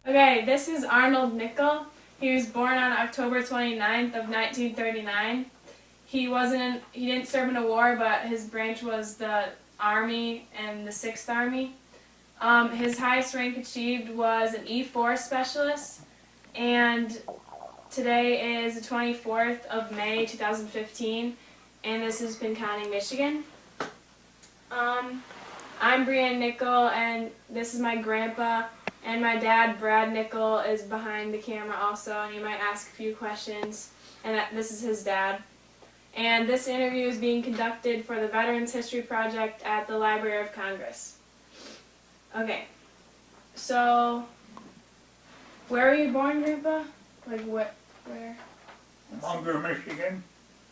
Okay, this is Arnold Nickel. He was born on October 29th of 1939. He didn't serve in a war, but his branch was the Army and the 6th Army. His highest rank achieved was an E4 specialist, and today is the 24th of May 2015, and this is Pinconning, Michigan. I'm Brianne Nickel, and this is my grandpa, and my dad, Brad Nickel, is behind the camera also, and he might ask a few questions, and this is his dad. And this interview is being conducted for the Veterans History Project at the Library of Congress. Okay, so where were you born, Grandpa? Like what, where? Munger, Michigan,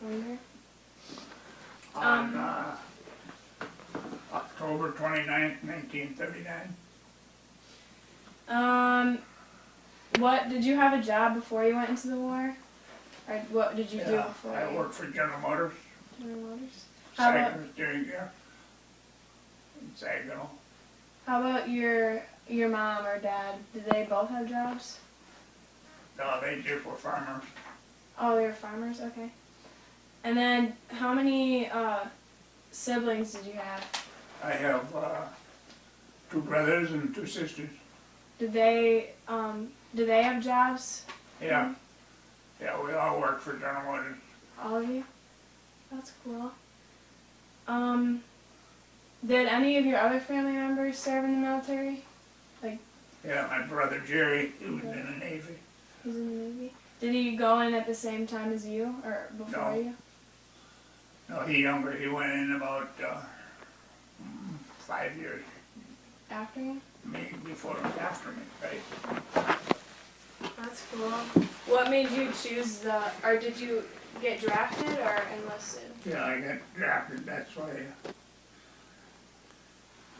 Munger? on October 29th, 1939. What, did you have a job before you went into the war? Or what did you do Yeah, before? I worked for General Motors, General Motors? How about, Saginaw steering gear in Saginaw. how about your mom or dad? Did they both have jobs? No, they just were farmers. Oh, they were farmers? Okay. And then how many siblings did you have? I have 2 brothers and 2 sisters. Did they have jobs? Yeah, yeah, we all worked for General Motors. All of you? That's cool. Did any of your other family members serve in the military? Yeah, my brother Jerry, he was in the Navy. He's in the Navy. Did he go in at the same time as you, or before No. you? No, he younger. He went in about 5 years, After you? maybe before and after me, right? That's cool. What made you choose or did you get drafted or enlisted? Yeah, I got drafted. That's why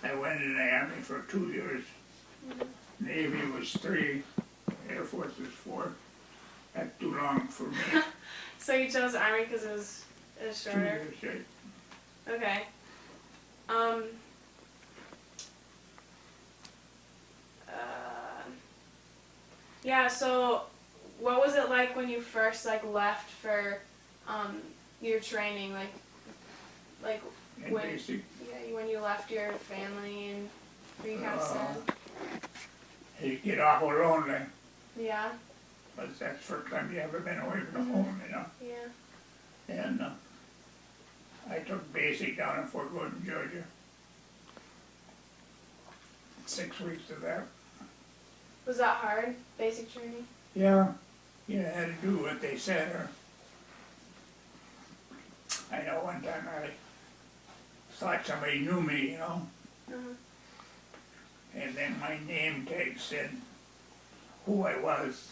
I went in the Army for 2 years. Navy was 3, Air Force was 4. That's too long for me. So you chose the Army because it was 2 shorter? years, right? Okay. Yeah, so what was it like when you first left for your training? Like In when basic, when you left your family and were you kind of sad? you get awful lonely. Yeah, But that's the first time you ever been away from home, you know. yeah. And I took basic down in Fort Gordon, Georgia. 6 weeks of that. Was that hard, basic training? Yeah, you had to do what they said, or I know one time I thought somebody knew me, you know, and then my name tag said who I was.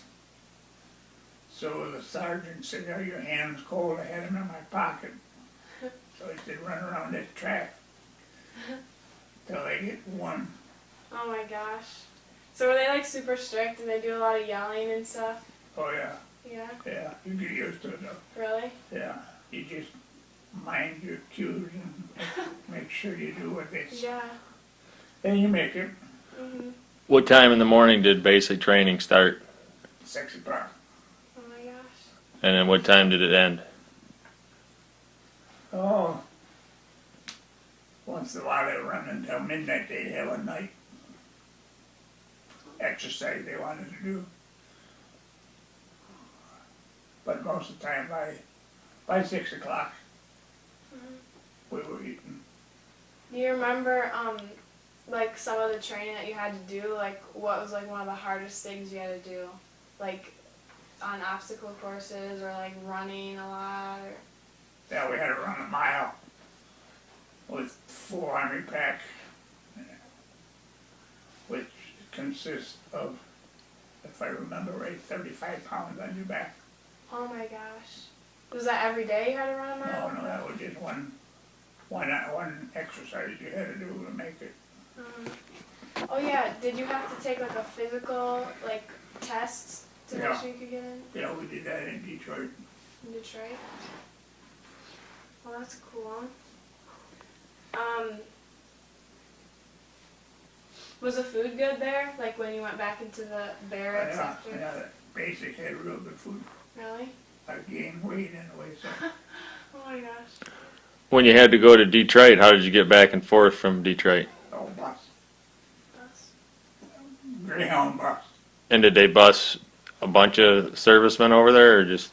So the sergeant said, "Are your hands cold?" I had them in my pocket. So he said, "Run around this track till they get warm." Oh my gosh. So were they super strict and they do a lot of yelling and stuff? Oh yeah, Yeah, yeah, you get used to it though. really? Yeah, you just mind your cues and make sure you do what they say. Yeah. Then you make it. What time in the morning did basic training start? 6 o'clock. Oh my gosh. And then what time did it end? Oh, once in a while they run until midnight. They'd have a night exercise they wanted to do. But most of the time by 6 o'clock we were eating. Do you remember some of the training that you had to do? What was one of the hardest things you had to do? On obstacle courses or running a lot or Yeah, we had to run a mile with full army pack, which consists of, if I remember right, 35 pounds on your back. Oh my gosh. Was that every day you had to run a mile? No, that was just one exercise you had to do to make it. Oh yeah, did you have to take a physical test to make Yeah. sure you could get in Yeah, we did that in Detroit. Detroit? Well, that's cool. Was the food good there? Like when you went back into the barracks Yeah, after? yeah, basic had real good food. Really? I gained weight anyway, so. Oh my gosh. When you had to go to Detroit, how did you get back and forth from Detroit? Oh, bus. That's- Greyhound bus. And did they bus a bunch of servicemen over there, or just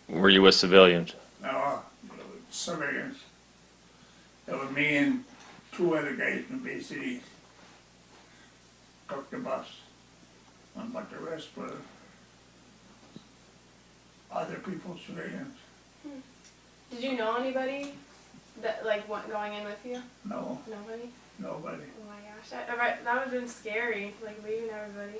were you with civilians? No, civilians. That was me and two other guys from Bay City. Took the bus. But the rest were other people's civilians. Did you know anybody that like went going in with you? No, Nobody? nobody. Oh my gosh, that would have been scary, like leaving everybody.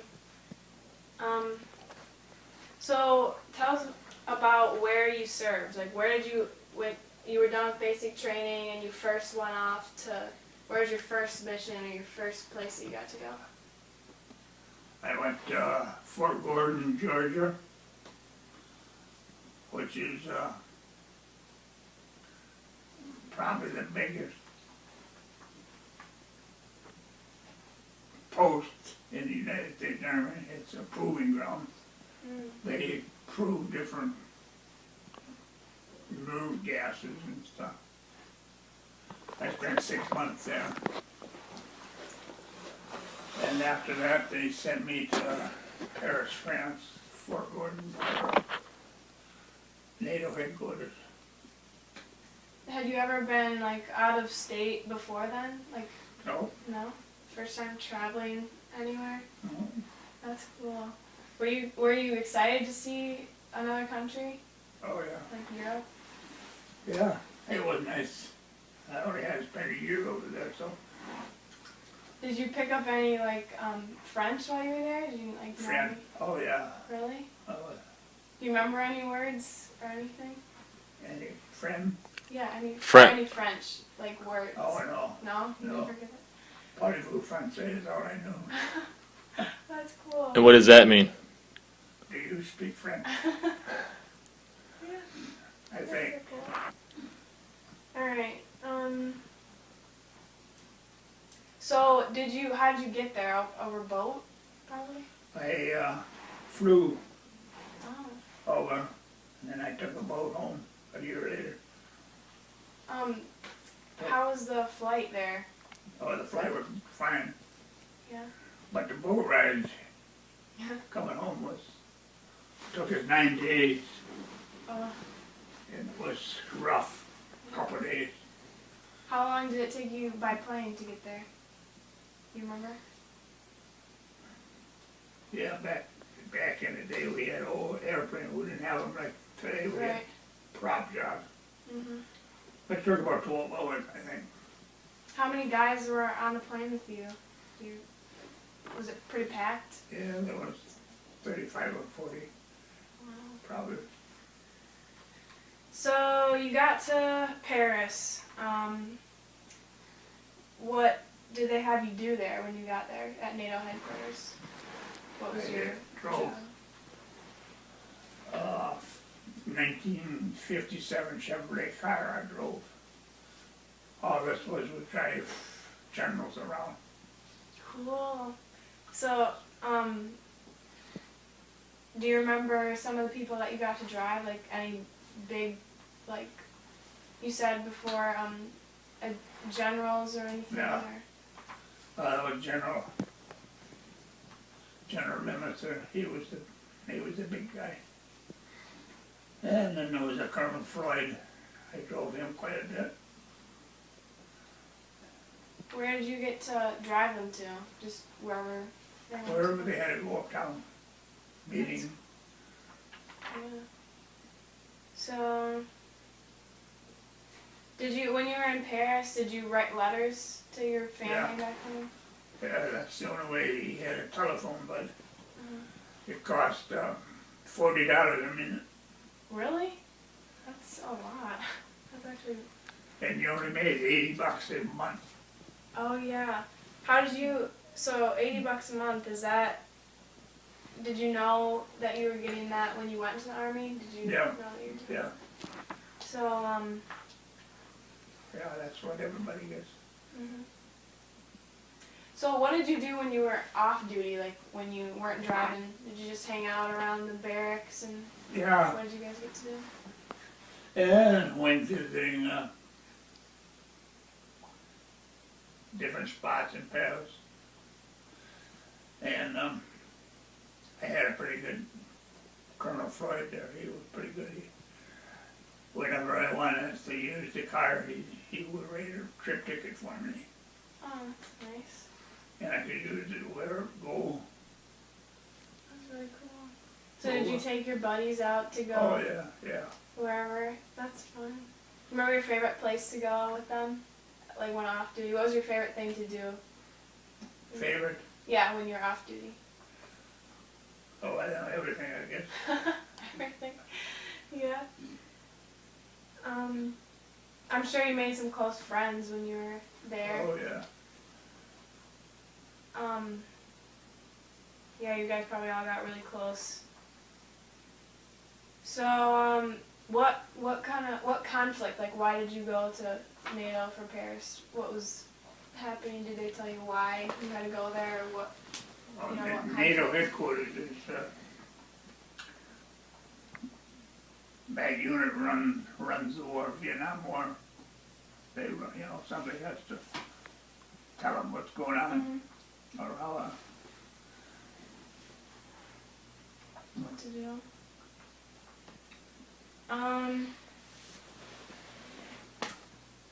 So tell us about where you served. Like where did you, when you were done with basic training and you first went off to, where's your first mission or your first place that you got to go? I went to Fort Gordon, Georgia, which is probably the biggest post in the United States Army. It's a proving ground. They prove different nerve gases and stuff. I spent 6 months there. And after that, they sent me to Paris, France, Fort Gordon, NATO headquarters. Had you ever been like out of state before then? Like No, no? First time traveling anywhere? no, That's cool. Were you excited to see another country? oh Like Europe? yeah, it was nice. I only had to spend a year over there, so Did you pick up any like French while you were there? Did you like know friend, oh yeah, any- Really? oh, Do you remember any words or anything? any friend, Yeah, Fren- any French like words? oh no, No? You No. didn't forget parlez-vous français is all I know. that? That's cool. And what does that mean? Do you speak French? Yeah, I that's think. so cool. Alright, so how did you get there? Over boat, probably? I flew Oh. over, and then I took a boat home a year later. How was the flight there? Oh, the flight was fine, Yeah. but the boat ride Yeah. coming home took us 9 days, Oh. and it was rough, couple of days. How long did it take you by plane to get there? You remember? Yeah, back in the day, we had old airplanes. We didn't have them like today. We had Right. prop jobs. Mhm. It took about 12 hours, I think. How many guys were on the plane with you? Was it pretty packed? Yeah, there was 35 or 40, Wow. probably. So you got to Paris. What did they have you do there when you got there at NATO headquarters? What was your drove job? 1957 Chevrolet car I drove. All this was we drive generals around. Cool. So, do you remember some of the people that you got to drive? Like any big, like you said before, generals or anything? Yeah. Or? That was General Limiter. He was the big guy. And then there was a Colonel Floyd. I drove him quite a bit. Where did you get to drive them to? Just wherever they went to? Wherever they had to go uptown, meeting. Yeah. So, when you were in Paris, did you write letters to your family Yeah. back home? Yeah, that's the only way he had a telephone, but Uh-huh. it cost $40 a minute. Really? That's a lot. That's actually. And you only made $80 a month. Oh yeah. How did you? So $80 a month. Is that? Did you know that you were getting that when you went to the army? Did you Yeah. know that you were doing? Yeah, So yeah, that's what everybody gets. mhm. So what did you do when you were off duty, like when you weren't driving? Did you just hang out around the barracks and Yeah, what did you guys get to do? and went visiting different spots in Paris. And I had a pretty good Colonel Floyd there. He was pretty good. Whenever I wanted to use the car, he would rate a trip ticket for me. Oh, nice. And I could use it wherever go. That's really cool. So did you take your buddies out to go Oh yeah, yeah. wherever? That's fun. Remember your favorite place to go with them? Like when off duty? What was your favorite thing to do? Favorite? Yeah, when you're off duty. Oh, I know everything, I guess. Everything. Yeah. I'm sure you made some close friends when you were there. Oh yeah. Yeah, you guys probably all got really close. So, what conflict? Like, why did you go to NATO for Paris? What was happening? Did they tell you why you had to go there, or what? Well, You know, what NATO conflict? headquarters is that unit runs the war, Vietnam War. They run, somebody has to tell them what's going on or how. What to do?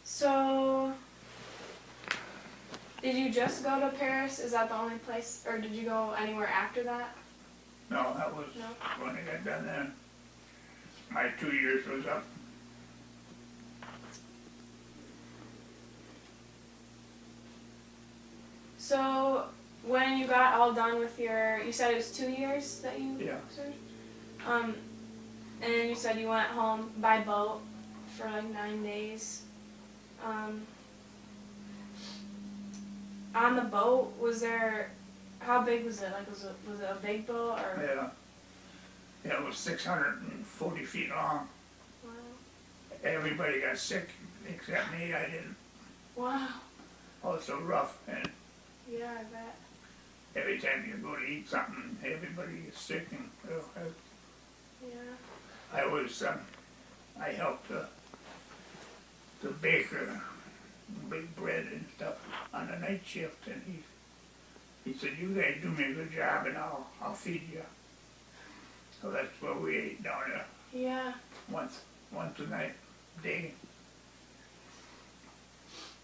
So, did you just go to Paris? Is that the only place, or did you go anywhere after that? No, that was No. when I got done then. My 2 years was up. So, when you got all done with you said it was 2 years that you Yeah. served? And then you said you went home by boat for like 9 days. On the boat, how big was it? Like, was it a big boat or? Yeah. Yeah, it was 640 feet long. Wow. Everybody got sick except me. I didn't. Wow. Oh, it's so rough, and Yeah, I bet. every time you go to eat something, everybody gets sick, and Yeah. I helped the baker bake bread and stuff on the night shift, and he said, "You guys do me a good job, and I'll feed you." So that's what we ate down there Yeah. once a night, day.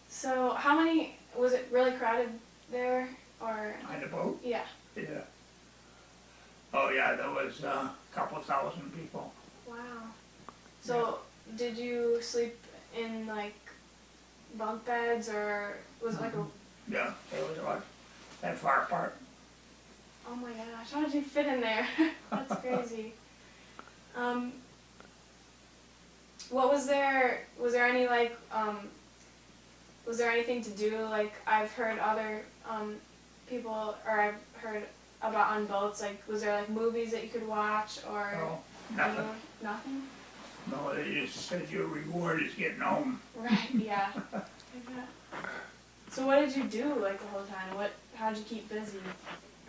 So, was it really crowded there, or? On the boat. Yeah. Yeah. Oh yeah, there was a couple thousand people. Wow. So, did you sleep in like bunk beds, or was it like a? Yeah, it was about that far apart. Oh my gosh! How did you fit in there? That's crazy. What was there? Was there any like? Was there anything to do? Like I've heard other people, or I've heard about on boats. Like, was there like movies that you could watch, or? No, nothing. Nothing? No, they just said your reward is getting home. Right, yeah. I bet. So what did you do like the whole time? How'd you keep busy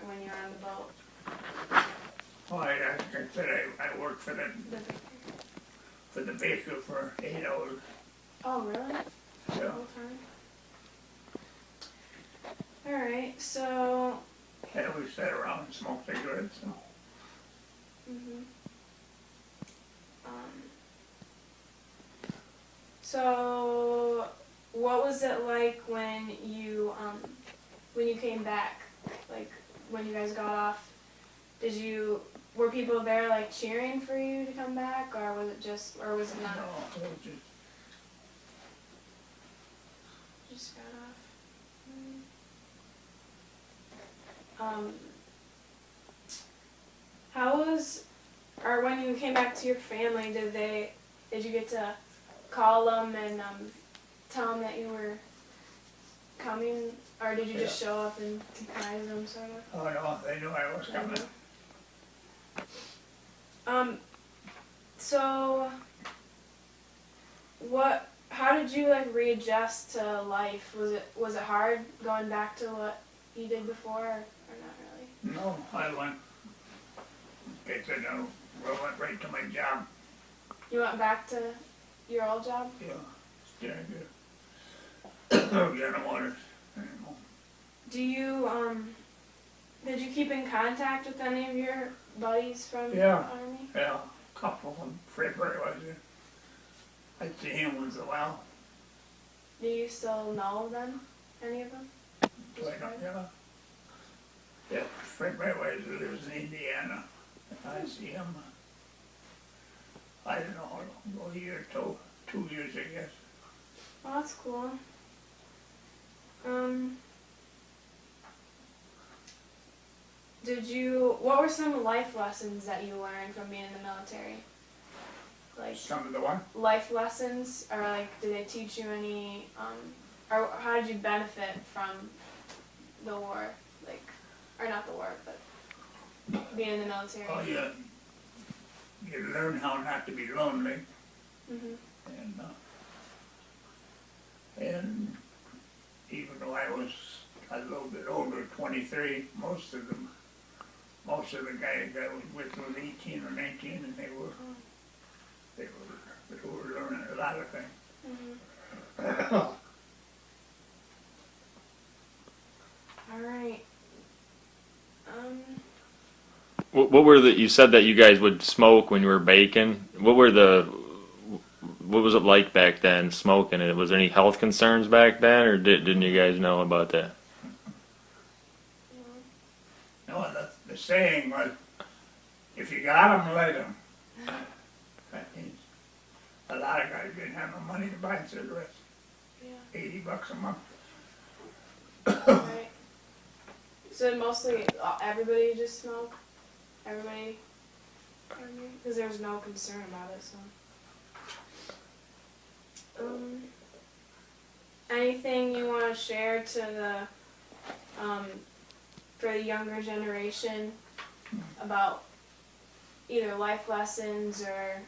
when you were on the boat? Well, like I said, I worked for the baker for 8 hours. Oh, really? The Yeah. whole time? Alright, so... And we sat around and smoked cigarettes. And Mhm. So, what was it like when you came back? Like, when you guys got off, were people there like cheering for you to come back, or was it not? no, it was Just got off. Or when you came back to your family, did you get to call them and tell them that you were coming, or did you just show up and surprise them, sort of? oh no, they knew I was coming. So, how did you like readjust to life? Was it hard going back to what you did before, or not really? No, I went, I said, I went right to my job, You went back to your old job? yeah, steering good. General Motors, you know. Do you, did you keep in contact with any of your buddies from Yeah. the Army? Yeah, a couple of them, February was it. I'd see him once in a while, Do you still know them? Any of them? so I don't, yeah. Yeah, February was, lives in Indiana, I see him, I don't know, a year or 2 years, I guess. Well, that's cool. What were some life lessons that you learned from being in the military? Like, Some of the one, life lessons, or like, did they teach you any, or how did you benefit from the war? Like, or not the war, but being in the military? oh yeah, you learn how not to be lonely, Mhm. and even though I was a little bit older, 23, most of the guys I was with was 18 or 19, and they were learning a lot of things. Mhm. All right. What were you said that you guys would smoke when you were baking? What was it like back then, smoking it? Was there any health concerns back then, or didn't you guys know about that? No, the saying was, if you got 'em, let 'em. That means a lot of guys didn't have no money to buy cigarettes, Yeah. $80 a month. Right. So mostly everybody just smoke? Everybody? Because there's no concern about it, so. Anything you want to share to the, for the younger generation about either life lessons or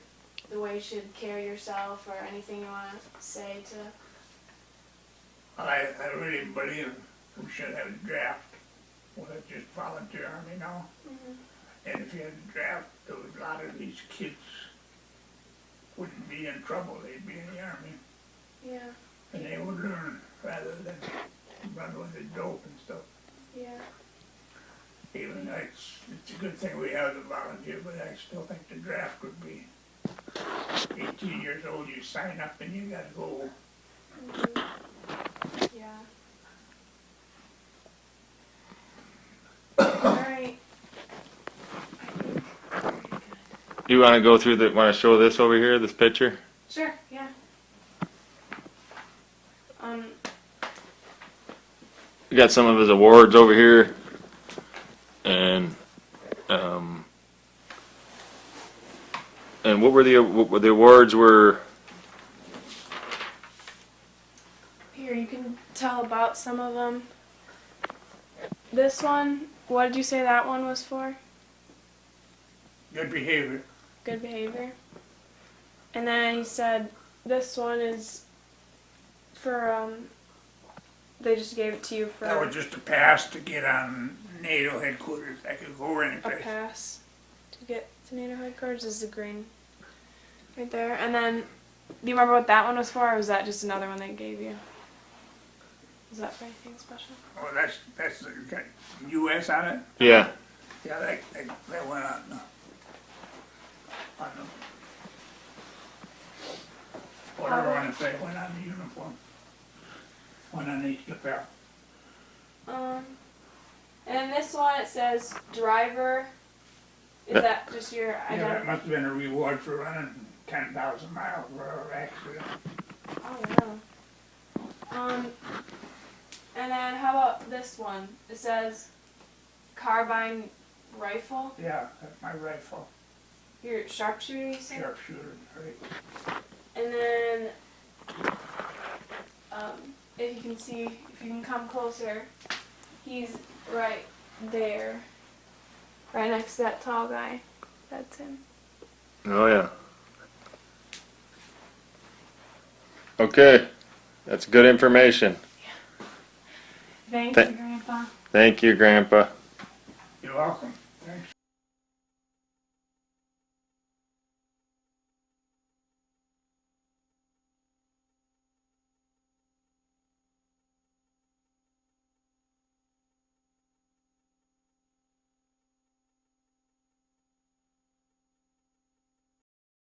the way you should carry yourself, or anything you want to say to? I really believe we should have a draft. Well, it's just volunteer army now. Mhm. And if you had a draft, there was a lot of these kids wouldn't be in trouble. They'd be in the army. Yeah, And they would learn rather than run with the dope and stuff. yeah. Even though it's a good thing we have the volunteer, but I still think the draft would be 18 years old, you sign up and you gotta go. Mhm. Yeah. Alright. Do you want to go through want to show this over here, this picture? Sure, yeah. We got some of his awards over here, and what were the awards were? Here, you can tell about some of them. This one, what did you say that one was for? Good behavior. Good behavior. And then he said this one is for, they just gave it to you for That was just a pass to get on NATO headquarters. I could go a anyplace. pass to get to NATO headquarters. Is the green right there. And then, do you remember what that one was for, or was that just another one they gave you? Was that for anything special? Oh, that's got U.S. on it. Yeah. Yeah, that went on the whatever I want to say went on the uniform. Went on each lapel. And then this one it says driver. Is that just your Yeah, that identity? must have been a reward for running 10,000 miles without an accident. Oh yeah. And then how about this one? It says carbine rifle. Yeah, that's my rifle. Your sharpshooter, you said? Sharpshooter, right? And then, if you can see, if you can come closer, he's right there, right next to that tall guy. That's him. Oh yeah. Okay, that's good information. Thank Th- you, Grandpa. Thank you, Grandpa. You're welcome.